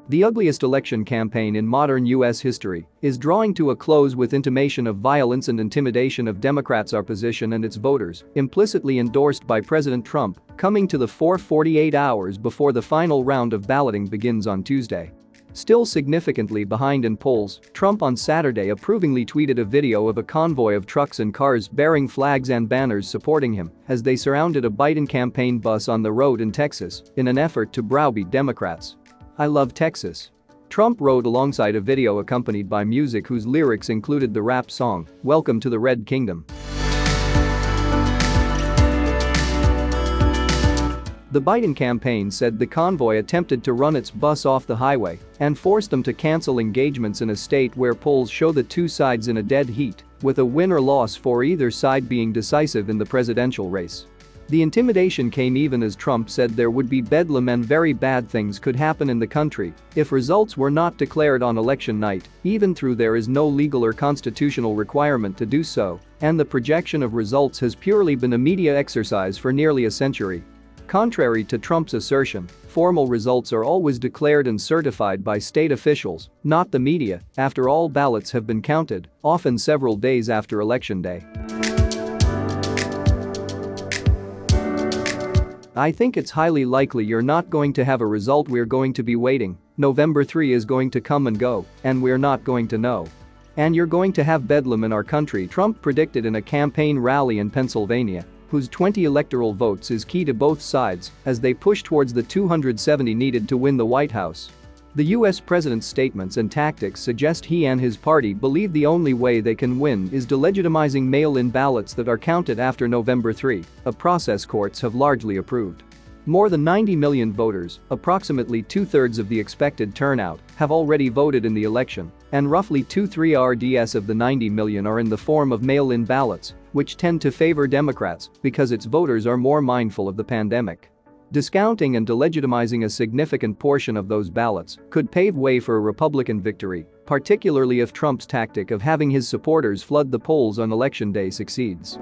The ugliest election campaign in modern U.S. history is drawing to a close with intimation of violence and intimidation of Democrats' opposition and its voters, implicitly endorsed by President Trump, coming to the fore 48 hours before the final round of balloting begins on Tuesday. Still significantly behind in polls, Trump on Saturday approvingly tweeted a video of a convoy of trucks and cars bearing flags and banners supporting him as they surrounded a Biden campaign bus on the road in Texas in an effort to browbeat Democrats. "I love Texas," Trump wrote alongside a video accompanied by music whose lyrics included the rap song, "Welcome to the Red Kingdom." The Biden campaign said the convoy attempted to run its bus off the highway and forced them to cancel engagements in a state where polls show the two sides in a dead heat, with a win or loss for either side being decisive in the presidential race. The intimidation came even as Trump said there would be bedlam and very bad things could happen in the country if results were not declared on election night, even though there is no legal or constitutional requirement to do so, and the projection of results has purely been a media exercise for nearly a century. Contrary to Trump's assertion, formal results are always declared and certified by state officials, not the media, after all ballots have been counted, often several days after Election Day. "I think it's highly likely you're not going to have a result. We're going to be waiting. November 3 is going to come and go, and we're not going to know. And you're going to have bedlam in our country," Trump predicted in a campaign rally in Pennsylvania, whose 20 electoral votes is key to both sides as they push towards the 270 needed to win the White House. The U.S. president's statements and tactics suggest he and his party believe the only way they can win is delegitimizing mail-in ballots that are counted after November 3, a process courts have largely approved. More than 90 million voters, approximately two-thirds of the expected turnout, have already voted in the election, and roughly 2/3 RDS of the 90 million are in the form of mail-in ballots, which tend to favor Democrats because its voters are more mindful of the pandemic. Discounting and delegitimizing a significant portion of those ballots could pave way for a Republican victory, particularly if Trump's tactic of having his supporters flood the polls on Election Day succeeds.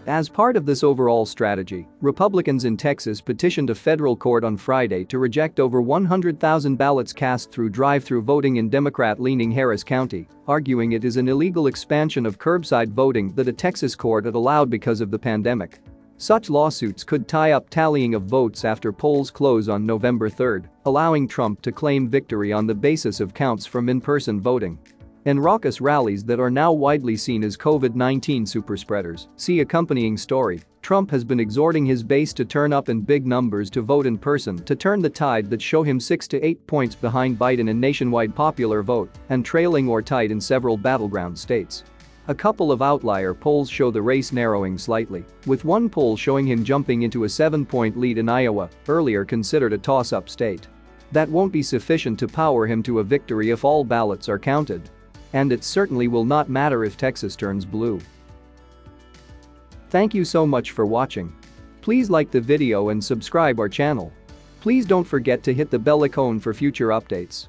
As part of this overall strategy, Republicans in Texas petitioned a federal court on Friday to reject over 100,000 ballots cast through drive-through voting in Democrat-leaning Harris County, arguing it is an illegal expansion of curbside voting that a Texas court had allowed because of the pandemic. Such lawsuits could tie up tallying of votes after polls close on November 3, allowing Trump to claim victory on the basis of counts from in-person voting. In raucous rallies that are now widely seen as COVID-19 superspreaders, see accompanying story, Trump has been exhorting his base to turn up in big numbers to vote in person to turn the tide that show him 6 to 8 points behind Biden in nationwide popular vote and trailing or tied in several battleground states. A couple of outlier polls show the race narrowing slightly, with one poll showing him jumping into a 7-point lead in Iowa, earlier considered a toss-up state. That won't be sufficient to power him to a victory if all ballots are counted. And it certainly will not matter if Texas turns blue. Thank you so much for watching. Please like the video and subscribe our channel. Please don't forget to hit the bell icon for future updates.